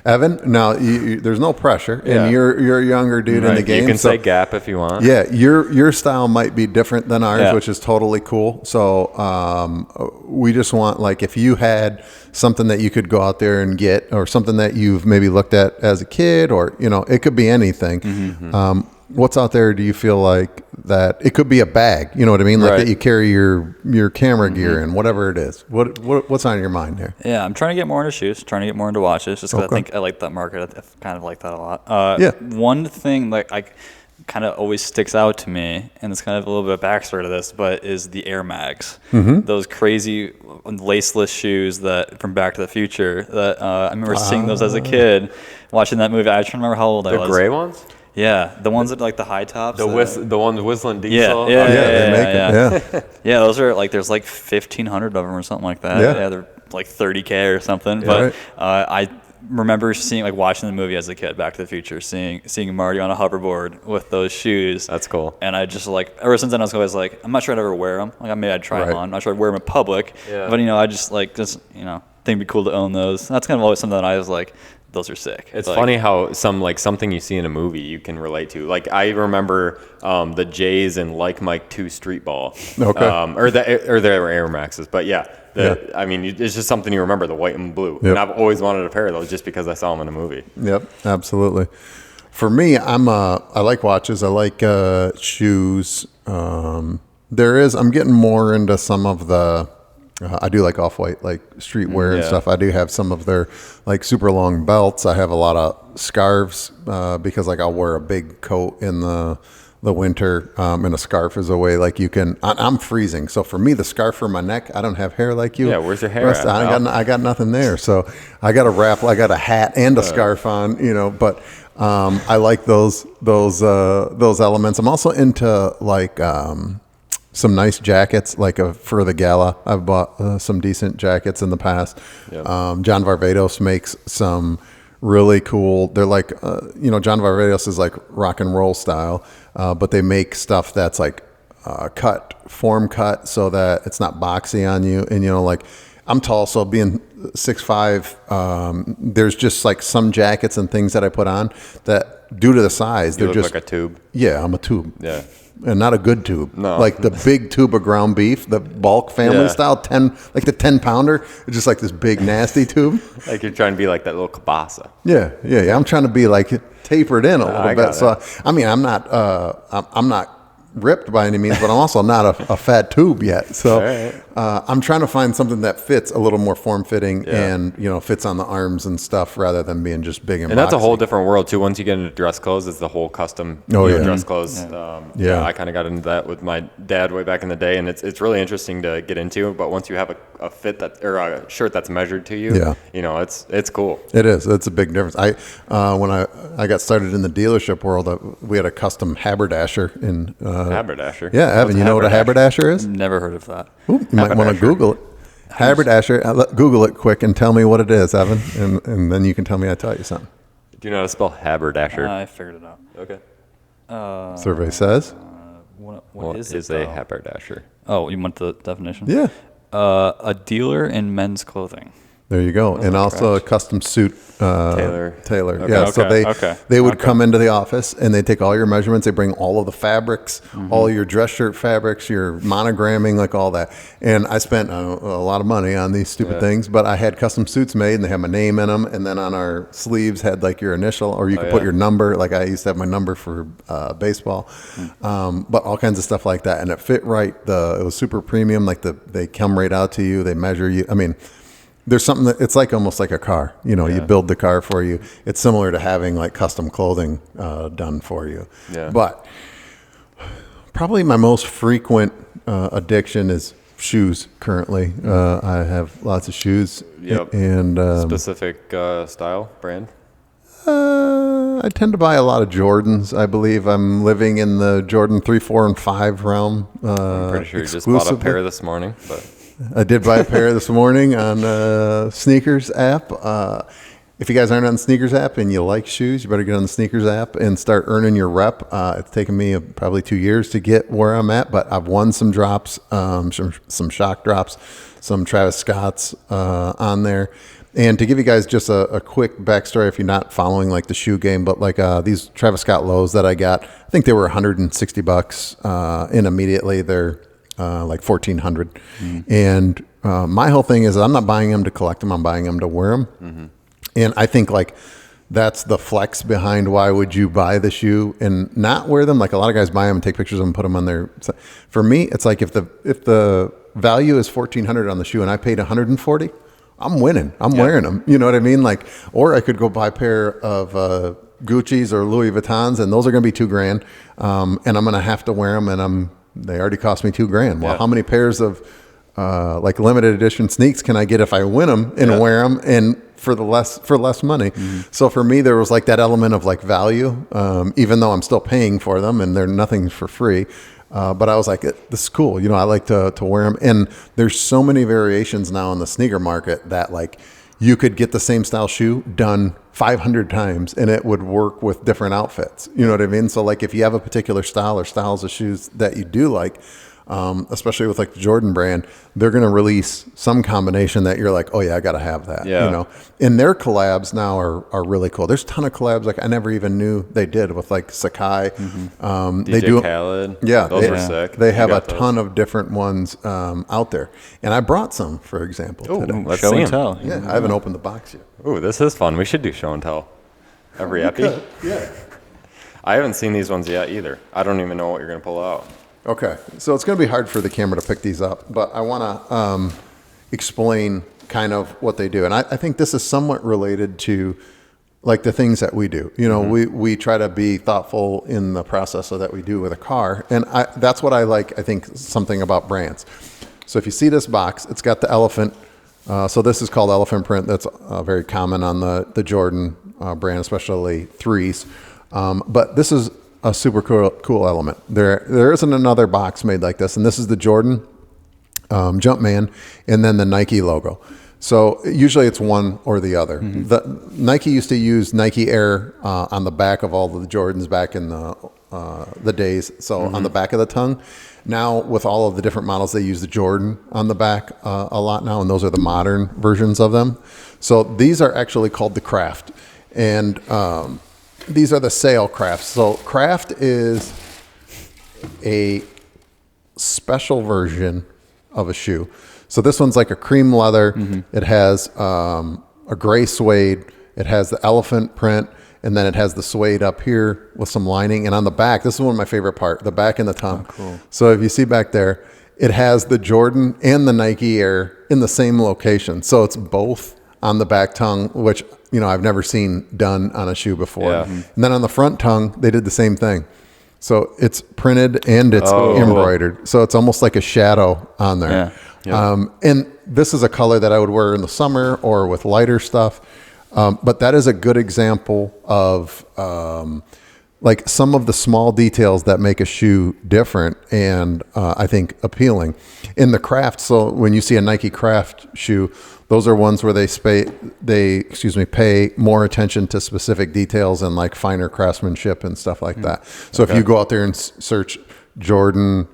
Evan, now there's no pressure, and you're a younger dude in the game. You can say Gap if you want. Yeah, your style might be different than ours, Yeah. which is totally cool. So we just want, like, if you had something that you could go out there and get, or something that you've maybe looked at as a kid, or, you know, it could be anything. What's out there? Do you feel like that it could be a bag? You know what I mean? Like that you carry your camera gear in, whatever it is. What's on your mind there? Yeah, I'm trying to get more into shoes, trying to get more into watches, just because I think I like that market. I kind of like that a lot. One thing like I kind of always sticks out to me, and it's kind of a little bit of backstory to this, but is the Air Mags. Those crazy laceless shoes that from Back to the Future that I remember seeing those as a kid, watching that movie. I just don't remember how old I was. The gray ones? Yeah, the ones that like the high tops. The ones whistling Yeah, diesel? yeah. Those are like there's like 1,500 of them or something like that. Yeah. They're like 30K or something. But I remember seeing like watching the movie as a kid, Back to the Future, seeing Marty on a hoverboard with those shoes. That's cool. And I just like ever since then I was always like, I'm not sure I'd ever wear them. Like maybe I'd try them on. I'm not sure I'd wear them in public. Yeah. But I just think it'd be cool to own those. That's kind of always something that I was like, those are sick. It's funny how something you see in a movie you can relate to. Like I remember the Jays in Like Mike 2 Street Ball. Okay. Or they were Air Maxes, but I mean, it's just something you remember, the white and blue. Yep. And I've always wanted a pair of those just because I saw them in a movie. Yep, absolutely. For me, I like watches. I like shoes. I'm getting more into some of the. I do like off-white, like streetwear and stuff. I do have some of their like super long belts. I have a lot of scarves because like I'll wear a big coat in the winter, and a scarf is a way like you can. I'm freezing, so for me, the scarf for my neck. I don't have hair like you. Yeah, where's your hair at? I got nothing there, so I got a wrap. I got a hat and a scarf on, but I like those elements. I'm also into like. Some nice jackets, like for the gala. I've bought some decent jackets in the past. Yep. John Varvatos makes some really cool. They're like, John Varvatos is like rock and roll style, but they make stuff that's like form cut, so that it's not boxy on you. And like I'm tall, so being 6'5", there's just like some jackets and things that I put on that, due to the size, You they're look just like a tube. Yeah, I'm a tube. Yeah. And not a good tube. No. Like the big tube of ground beef, the bulk family style, like the 10-pounder. It's just like this big nasty tube. Like you're trying to be like that little kielbasa. Yeah. I'm trying to be like tapered in a little I bit. got So I mean, I'm not ripped by any means, but I'm also not a fat tube yet. So I'm trying to find something that fits a little more form-fitting and, fits on the arms and stuff rather than being just big and that's a boxy. whole different world too. Once you get into dress clothes, it's the whole custom dress clothes. I kind of got into that with my dad way back in the day, and it's really interesting to get into. But once you have a fit or a shirt that's measured to you, it's cool. It is. It's a big difference. When I got started in the dealership world, we had a custom haberdasher in. Haberdasher. Yeah, Evan, you know what a haberdasher is? Never heard of that. Ooh, you might want to Google it. Haberdasher. Google it quick and tell me what it is, Evan, and then you can tell me I taught you something. Do you know how to spell haberdasher? I figured it out. Okay. Survey says. What is a haberdasher? Oh, you want the definition? Yeah. A dealer in men's clothing. There you go. And also a custom suit tailor. Okay. Yeah, so they would come into the office and they take all your measurements. They bring all of the fabrics, all your dress shirt fabrics, your monogramming, like all that. And I spent a lot of money on these stupid things, but I had custom suits made and they had my name in them. And then on our sleeves had like your initial, or you could put your number. Like I used to have my number for baseball, but all kinds of stuff like that. And it fit right. It was super premium. Like they come right out to you. They measure you. I mean, there's something that it's like almost like a car, you build the car for you. It's similar to having like custom clothing done for you. Yeah. But probably my most frequent addiction is shoes currently. I have lots of shoes. Yep. And specific style, brand? I tend to buy a lot of Jordans. I believe I'm living in the Jordan 3, 4, and 5 realm. I'm pretty sure you just bought a pair this morning, but I did buy a pair this morning on Sneakers app. If you guys aren't on the Sneakers app and you like shoes, you better get on the Sneakers app and start earning your rep. It's taken me probably 2 years to get where I'm at, but I've won some drops, some shock drops, some Travis Scott's on there. And to give you guys just a quick backstory, if you're not following like the shoe game, but like these Travis Scott lows that I got, I think they were $160, and immediately they're like $1,400. And my whole thing is I'm not buying them to collect them. I'm buying them to wear them. And I think like that's the flex behind why would you buy the shoe and not wear them? Like a lot of guys buy them and take pictures of them and put them on their. For me, it's like if the value is $1,400 on the shoe and I paid $140, I'm winning. I'm wearing them. You know what I mean? Like, or I could go buy a pair of Gucci's or Louis Vuittons, and those are going to be $2,000, and I'm going to have to wear them, and they already cost me $2,000. Well, how many pairs of like limited edition sneaks can I get if I win them and wear them and for less money? So for me, there was like that element of like value, even though I'm still paying for them and they're nothing for free. But I was like, this is cool. I like to wear them. And there's so many variations now in the sneaker market that like you could get the same style shoe done 500 times and it would work with different outfits. You know what I mean? So like if you have a particular style or styles of shoes that you do like, especially with like the Jordan brand, they're going to release some combination that you're like, oh yeah, I got to have that. And their collabs now are really cool. There's a ton of collabs like I never even knew they did with like Sakai. They do Khaled. Yeah, those were sick. They have a ton of different ones out there, and I brought some, for example, today. Let's Show see and 'em. tell. Yeah, I haven't opened the box yet. Ooh, this is fun. We should do show and tell every epi. Yeah. I haven't seen these ones yet either. I don't even know what you're going to pull out. Okay, so it's going to be hard for the camera to pick these up, but I want to explain kind of what they do. And I think this is somewhat related to like the things that we do. We try to be thoughtful in the process of that we do with a car. And that's what I like, I think, something about brands. So if you see this box, it's got the elephant. So this is called elephant print. That's very common on the Jordan brand, especially 3s. But this is a super cool element. There isn't another box made like this, and this is the Jordan Jumpman, and then the Nike logo. So usually it's one or the other. The Nike used to use Nike Air on the back of all of the Jordans back in the days. So on the back of the tongue. Now with all of the different models, they use the Jordan on the back a lot now, and those are the modern versions of them. So these are actually called the Craft, and these are the Sail Crafts. So Craft is a special version of a shoe. So this one's like a cream leather. It has a gray suede. It has the elephant print, and then it has the suede up here with some lining. And on the back, this is one of my favorite part, the back and the tongue. Oh, cool. So if you see back there, it has the Jordan and the Nike Air in the same location. So it's both on the back tongue, which I've never seen done on a shoe before. And then on the front tongue, they did the same thing. So it's printed and it's embroidered. So it's almost like a shadow on there. And this is a color that I would wear in the summer or with lighter stuff. But that is a good example of like some of the small details that make a shoe different and I think appealing. In the Craft, so when you see a Nike Craft shoe, those are ones where they pay more attention to specific details and like finer craftsmanship and stuff like that. So if you go out there and search Jordan,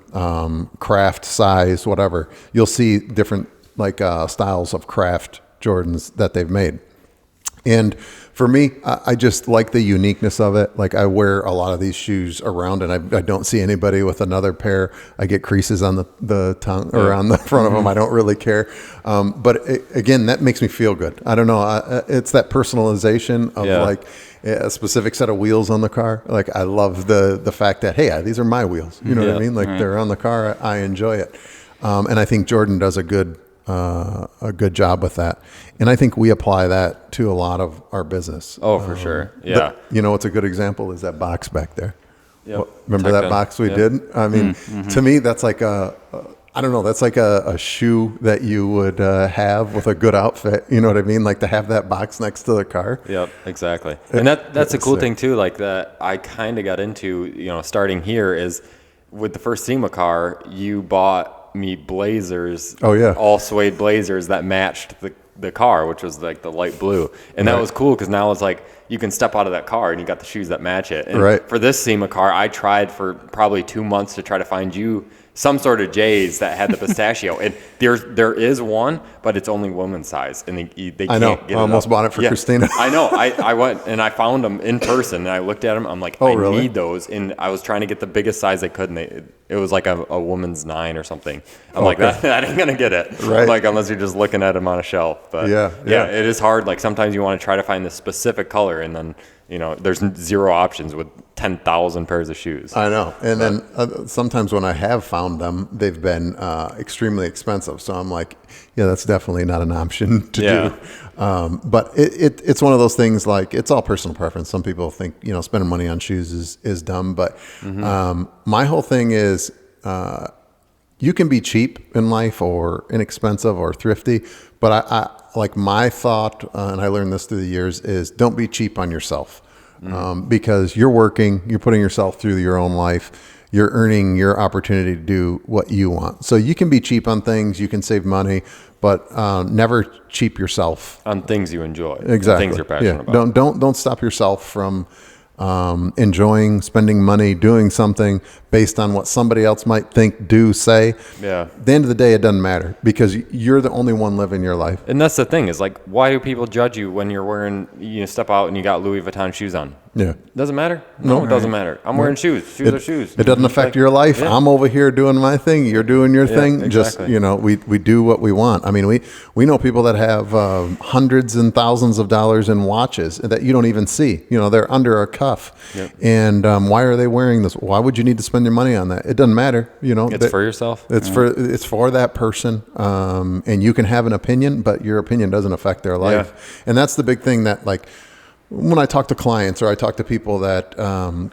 Craft, size, whatever, you'll see different like styles of Craft Jordans that they've made. And for me, I just like the uniqueness of it. Like I wear a lot of these shoes around, and I don't see anybody with another pair. I get creases on the tongue or on the front of them. I don't really care. But again, that makes me feel good. I don't know. It's that personalization of like a specific set of wheels on the car. Like I love the fact that, hey, these are my wheels. You know what I mean? Like they're on the car. I enjoy it. And I think Jordan does a good job with that. And I think we apply that to a lot of our business. Oh, for sure. Yeah. You know, what's a good example is that box back there. Yep. Remember that box we did? I mean, to me, that's like I don't know, that's like a shoe that you would have with a good outfit. You know what I mean? Like to have that box next to the car. Yep, exactly. And that's a cool thing too, like that I kind of got into, you know, starting here is with the first SEMA car, you bought me blazers. Oh yeah. All suede blazers that matched the car, which was like the light blue. And that was cool because now it's like you can step out of that car and you got the shoes that match it. And for this SEMA car, I tried for probably 2 months to try to find you some sort of J's that had the pistachio. And there is one, but it's only women's size. And they can't I know. get it I almost up. bought it for Christina. I know. I went and I found them in person and I looked at them. I'm like, I need those. And I was trying to get the biggest size I could. And it was like a woman's 9 or something. I'm like, that ain't going to get it. Right. Like, unless you're just looking at them on a shelf. But yeah, it is hard. Like sometimes you want to try to find the specific color and then, you know, there's 0 options with 10,000 pairs of shoes. I know. And then sometimes when I have found them, they've been extremely expensive. So I'm like, yeah, that's definitely not an option to do. But it's one of those things, like it's all personal preference. Some people think, you know, spending money on shoes is dumb. But my whole thing is you can be cheap in life or inexpensive or thrifty. But I like my thought, and I learned this through the years, is don't be cheap on yourself. Because you're working, you're putting yourself through your own life, you're earning your opportunity to do what you want. So you can be cheap on things, you can save money, but never cheap yourself on things you enjoy. Exactly. Things you're passionate about. Don't stop yourself from enjoying spending money, doing something based on what somebody else might think, do, say. Yeah. At the end of the day, it doesn't matter because you're the only one living your life. And that's the thing is like, why do people judge you when you're wearing, you step out and you got Louis Vuitton shoes on? Yeah. Doesn't matter? No, it doesn't matter. I'm wearing shoes. Shoes are shoes. It doesn't affect your life. Yeah. I'm over here doing my thing. You're doing your thing. Exactly. Just, you know, we do what we want. I mean, we know people that have hundreds and thousands of dollars in watches that you don't even see. You know, they're under a cuff. Yep. And why are they wearing this? Why would you need to spend your money on that? It doesn't matter. You know, it's for yourself. It's for that person. And you can have an opinion, but your opinion doesn't affect their life. Yeah. And that's the big thing that, like, when I talk to clients or I talk to people that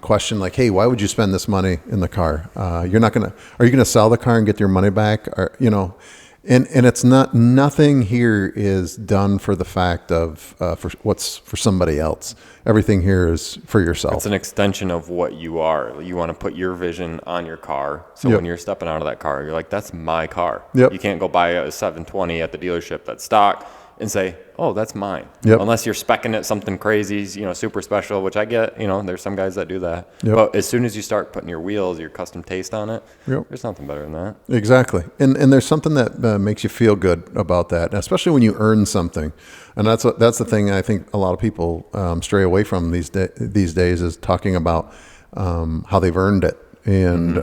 question, like, hey, why would you spend this money in the car? Are you going to sell the car and get your money back? Or, you know, and it's nothing here is done for the fact of for what's for somebody else. Everything here is for yourself. It's an extension of what you are. You want to put your vision on your car. So when you're stepping out of that car, you're like, that's my car. Yep. You can't go buy a 720 at the dealership that's stock and say, oh, that's mine. Yep. Unless you're speccing it something crazy, you know, super special, which I get, you know, there's some guys that do that. Yep. But as soon as you start putting your wheels, your custom taste on it, there's nothing better than that. Exactly. And there's something that makes you feel good about that, especially when you earn something. And that's the thing I think a lot of people stray away from these days is talking about how they've earned it. And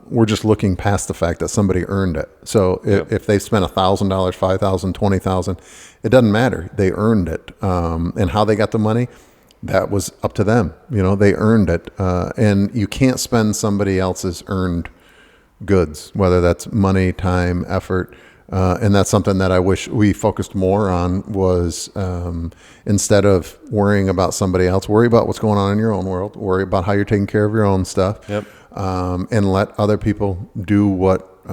we're just looking past the fact that somebody earned it. So if they spent $1,000, $5,000, $20,000, it doesn't matter. They earned it. And how they got the money, that was up to them. You know, they earned it. And you can't spend somebody else's earned goods, whether that's money, time, effort. And that's something that I wish we focused more on was instead of worrying about somebody else, worry about what's going on in your own world, worry about how you're taking care of your own stuff, and let other people do what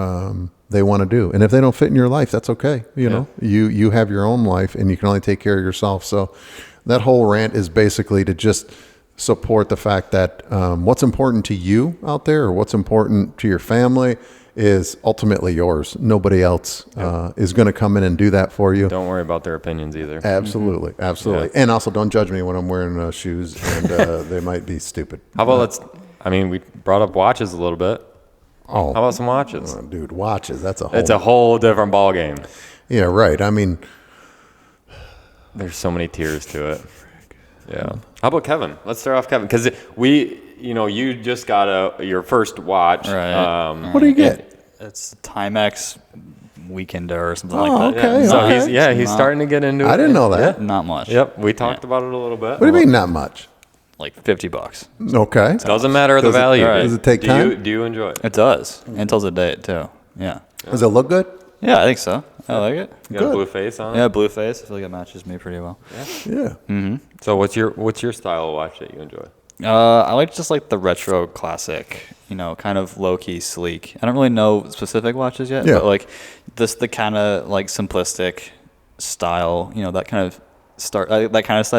they want to do. And if they don't fit in your life, that's okay. You know, you have your own life and you can only take care of yourself. So that whole rant is basically to just support the fact that what's important to you out there or what's important to your family is ultimately yours. Nobody else is going to come in and do that for you. Don't worry about their opinions either. Absolutely. Absolutely. Yeah. And also don't judge me when I'm wearing shoes and they might be stupid. How about we brought up watches a little bit. Oh, how about some watches? Dude, watches. It's a whole different ball game. Yeah, right. I mean, There's so many tiers to it. Yeah. How about Kevin? Let's start off Kevin, because you just got your first watch. Right. What do you get? It's Timex Weekender or something Oh, like that. okay. So he's starting to get into it. I didn't know that. Not much. Yep. We talked about it a little bit. What do you mean not much? Like $50. Okay. Doesn't matter the value. Does it take time? Do you enjoy it? It does. And tells the date too. Yeah. Does it look good? Yeah, I think so. I like it. You got a Good. blue face on it? Yeah, blue face. I feel like it matches me pretty well. Yeah. So what's your style of watch that you enjoy? I like just like the retro classic, kind of low key sleek. I don't really know specific watches yet, Yeah. but like the kind of like simplistic style, that kind of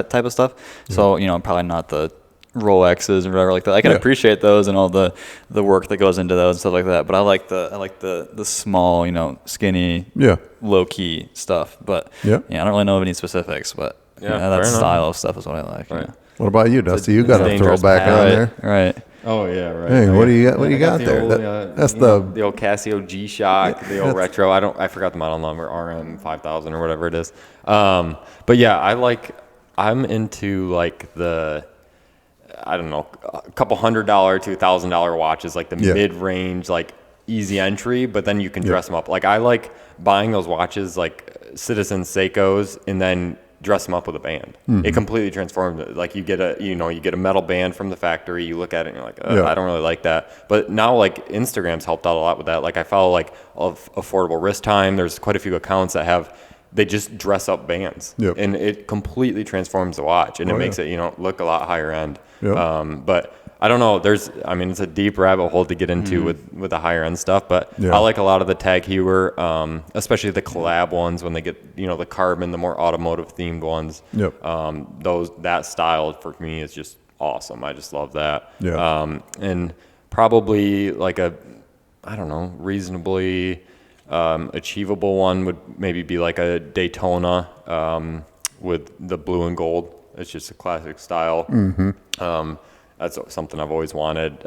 type of stuff. So probably not the Rolexes or whatever like that. I can appreciate those and all the work that goes into those and stuff like that. But I like the small, skinny, low key stuff. But I don't really know of any specifics. But that style of stuff is what I like. Right. What about you, Dusty? You got a dangerous throwback path. on there. Right. Oh yeah, right. Hey, what do you got? What do you I got got the there? old, That's the old Casio G-Shock, the old retro. I forgot the model number, RM5000 or whatever it is. But yeah, I'm into like the, I don't know, a couple $100 to $1,000 watches, like the mid-range, like easy entry, but then you can dress them up. Like I like buying those watches like Citizen Seikos and then dress them up with a band. It completely transformed it. Like you get a metal band from the factory, you look at it and you're like, I don't really like that. But now like Instagram's helped out a lot with that. Like I follow like of Affordable Wrist Time. There's quite a few accounts that they just dress up bands and it completely transforms the watch and it makes it, look a lot higher end. But I don't know. It's a deep rabbit hole to get into with the higher end stuff, but I like a lot of the Tag Heuer, especially the collab ones when they get, the carbon, the more automotive themed ones. That style for me is just awesome. I just love that. And probably like reasonably achievable one would maybe be like a Daytona with the blue and gold. It's just a classic style. That's something I've always wanted.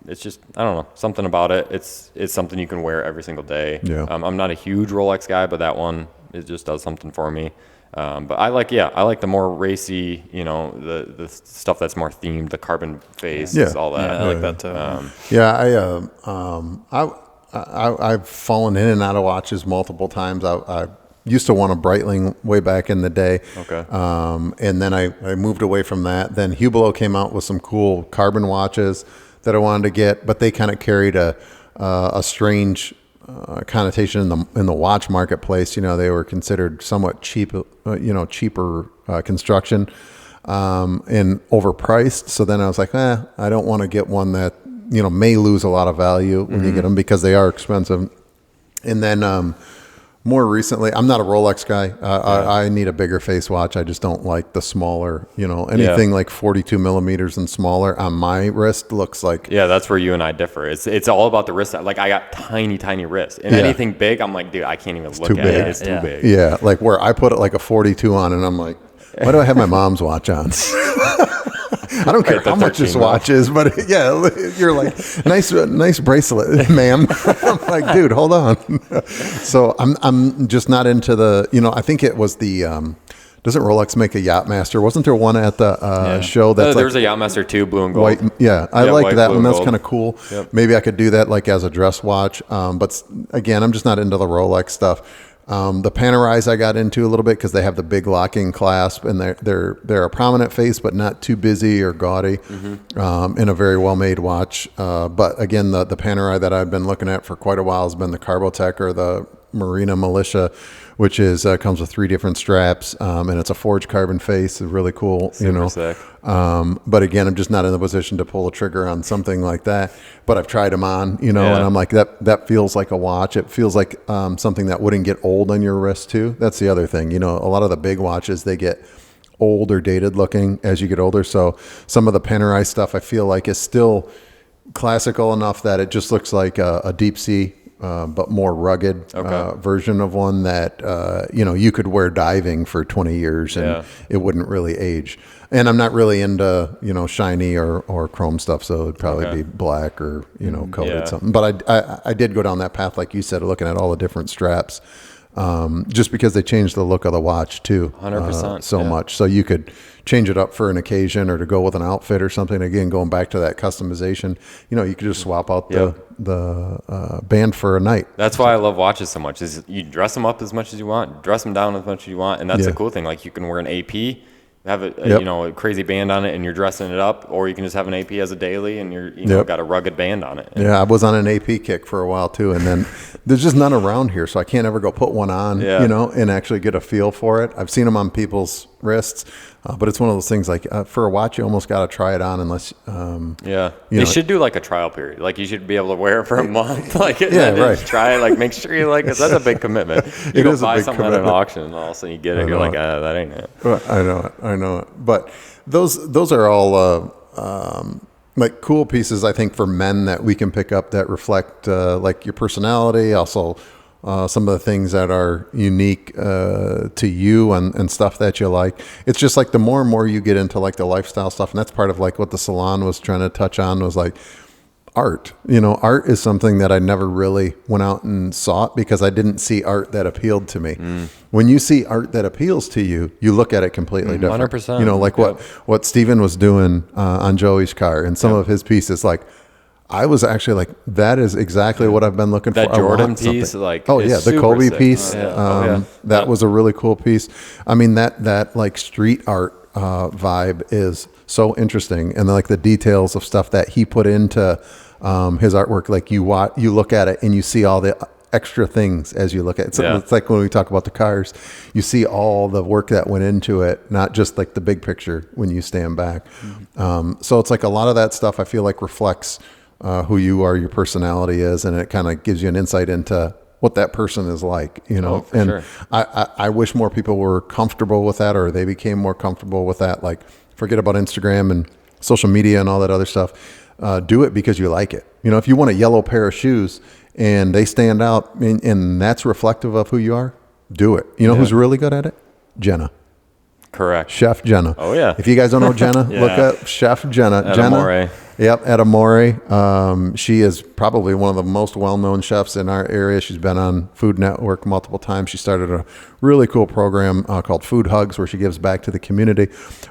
It's just, I don't know, something about it. It's something you can wear every single day. I'm not a huge Rolex guy, but that one, it just does something for me. But I like the more racy, the stuff that's more themed, the carbon face, all that. Yeah, I like that too. I've fallen in and out of watches multiple times. I used to want a Breitling way back in the day. Okay. And then I moved away from that. Then Hublot came out with some cool carbon watches that I wanted to get, but they kind of carried a strange connotation in the watch marketplace. They were considered somewhat cheaper construction and overpriced. So then I was like, I don't want to get one that may lose a lot of value when you get them because they are expensive. And then more recently, I'm not a Rolex guy. I need a bigger face watch. I just don't like the smaller, anything like 42 millimeters and smaller on my wrist looks like. Yeah, that's where you and I differ. It's all about the wrist. Like I got tiny wrists, and anything big, I'm like, dude, I can't even look at it. It's too big. Yeah, like where I put it like a 42 on, and I'm like, why do I have my mom's watch on? I don't care how much this watch is, but you're like, nice bracelet, ma'am. I'm like, dude, hold on. So I'm just not into the, I think it was the, doesn't Rolex make a Yachtmaster? Wasn't there one at the show that's there's a Yachtmaster 2, blue and gold. white? Yeah, I liked white, that blue, one. That's gold. kind of cool. Yep. Maybe I could do that like as a dress watch. But again, I'm just not into the Rolex stuff. The Panerais I got into a little bit because they have the big locking clasp and they're a prominent face but not too busy or gaudy, in a very well made watch. But again, the Panerai that I've been looking at for quite a while has been the Carbotech or the Marina Militia, which is comes with 3 different straps, and it's a forged carbon face. It's really cool, Super sick. But again, I'm just not in the position to pull the trigger on something like that. But I've tried them on, and I'm like, that feels like a watch. It feels like something that wouldn't get old on your wrist too. That's the other thing. A lot of the big watches, they get old or dated looking as you get older. So some of the Panerai stuff I feel like is still classical enough that it just looks like a deep sea, but more rugged version of one that you could wear diving for 20 years and it wouldn't really age. And I'm not really into shiny or chrome stuff, so it'd probably be black or coated something. But I did go down that path, like you said, looking at all the different straps. just because they changed the look of the watch too. 100%, so yeah. much. So you could change it up for an occasion or to go with an outfit or something. Again, going back to that customization, you know, you could just swap out the band for a night. That's why I love watches so much. Is you dress them up as much as you want, dress them down as much as you want, and that's the cool thing. Like you can wear an AP, have a crazy band on it, and you're dressing it up, or you can just have an AP as a daily, and you're got a rugged band on it. Yeah, I was on an AP kick for a while too, and then there's just none around here, so I can't ever go put one on, you know, and actually get a feel for it. I've seen them on people's wrists, but it's one of those things like for a watch, you almost got to try it on unless. You should do like a trial period. Like you should be able to wear it for a month. Like right. Try it. Like make sure you like it. That's a big commitment. You It go is a buy big something commitment. at an auction, and all of a sudden you get it. You're like, that ain't it. I know it. But those are all like cool pieces, I think, for men that we can pick up that reflect like your personality, also some of the things that are unique to you and stuff that you like. It's just like the more and more you get into like the lifestyle stuff, and that's part of like what the salon was trying to touch on was like art. You know, art is something that I never really went out and sought because I didn't see art that appealed to me. When you see art that appeals to you, you look at it completely different. 100%. You know, like what Steven was doing on Joey's car and some of his pieces, like I was actually like, that is exactly what I've been looking for. That I want Jordan piece, something. like, oh is yeah, the super Kobe sick. piece. That was a really cool piece. I mean, that like street art vibe is so interesting, and like the details of stuff that he put into his artwork. Like you look at it and you see all the extra things as you look at it. So it's like when we talk about the cars, you see all the work that went into it, not just like the big picture when you stand back. So it's like a lot of that stuff I feel like reflects who you are, your personality is, and it kind of gives you an insight into what that person is like, you know. Sure. I wish more people were comfortable with that, or they became more comfortable with that. Like forget about Instagram and social media and all that other stuff. Do it because you like it. You know, if you want a yellow pair of shoes and they stand out and that's reflective of who you are, do it. You know who's really good at it? Jenna. Correct. Chef Jenna. Oh, yeah. If you guys don't know Jenna, look up Chef Jenna. At Amore. Yep, at Amore. She is probably one of the most well-known chefs in our area. She's been on Food Network multiple times. She started a really cool program called Food Hugs where she gives back to the community.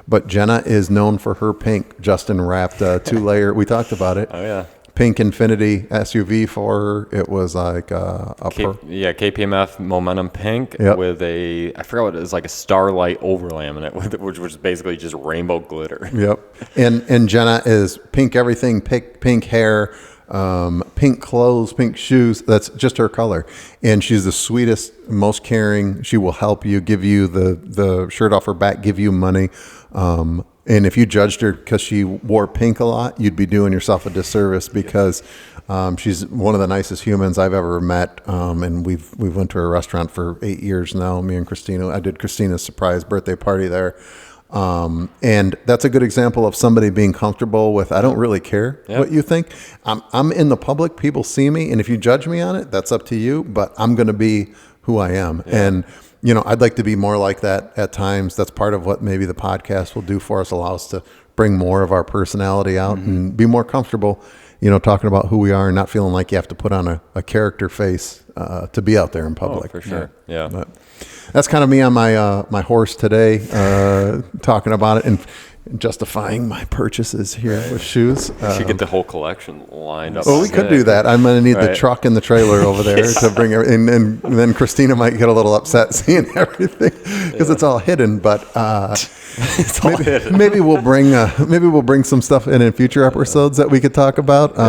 But Jenna is known for her pink Justin wrapped 2-layer. We talked about it. Oh, yeah. Pink Infinity SUV for her. It was like KPMF Momentum Pink with I forgot what it is, like a starlight over laminate, which was basically just rainbow glitter. Yep. And Jenna is pink everything, pink hair, pink clothes, pink shoes. That's just her color. And she's the sweetest, most caring. She will help you, give you the shirt off her back, give you money. And if you judged her because she wore pink a lot, you'd be doing yourself a disservice because she's one of the nicest humans I've ever met. And we've went to her restaurant for 8 years now. Me and Christina, I did Christina's surprise birthday party there. And that's a good example of somebody being comfortable with, I don't really care what you think. I'm in the public, people see me, and if you judge me on it, that's up to you, but I'm going to be who I am. Yeah. And you know, I'd like to be more like that at times. That's part of what maybe the podcast will do for us, allow us to bring more of our personality out and be more comfortable, you know, talking about who we are and not feeling like you have to put on a character face to be out there in public. Oh, for sure. Yeah. But that's kind of me on my my horse today, talking about it and justifying my purchases here with shoes. You should get the whole collection lined up. Well, we could do that. I'm going to need the truck and the trailer over there to bring everything. And then Christina might get a little upset seeing everything because it's all hidden. But maybe we'll bring some stuff in future episodes that we could talk about.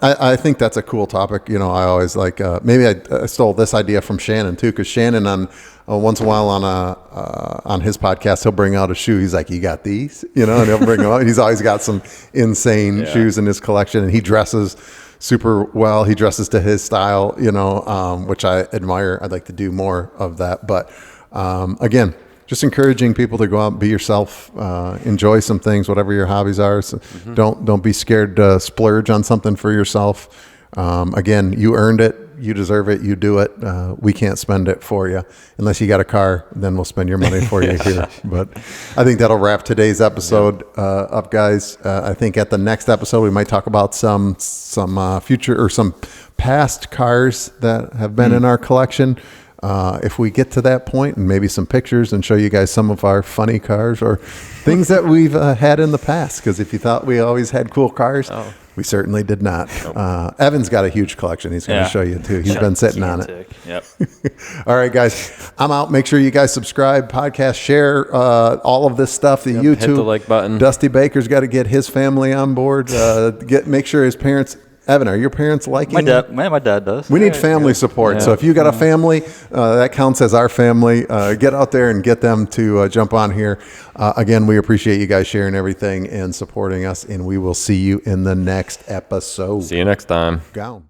I think that's a cool topic. You know, I always like. Maybe I stole this idea from Shannon too, because Shannon on once in a while on his podcast he'll bring out a shoe. He's like, "You got these?" You know, and he'll bring them out. He's always got some insane shoes in his collection, and he dresses super well. He dresses to his style, you know, which I admire. I'd like to do more of that. But again, just encouraging people to go out and be yourself, enjoy some things, whatever your hobbies are. So don't be scared to splurge on something for yourself. Again, you earned it. You deserve it. You do it. We can't spend it for you. Unless you got a car, then we'll spend your money for you here. But I think that'll wrap today's episode up, guys. I think at the next episode, we might talk about some future or some past cars that have been in our collection. if we get to that point, and maybe some pictures and show you guys some of our funny cars or things that we've had in the past. Because if you thought we always had cool cars, we certainly did not. Evan's got a huge collection. He's going to show you too. He's been sitting on it. Yep. All right, guys, I'm out. Make sure you guys subscribe, podcast, share all of this stuff. The YouTube, hit the like button. Dusty Baker's got to get his family on board. Make sure his parents. Evan, are your parents liking it? My dad does. We need family support. Yeah. So if you got a family, that counts as our family. Get out there and get them to jump on here. Again, we appreciate you guys sharing everything and supporting us, and we will see you in the next episode. See you next time. Gone.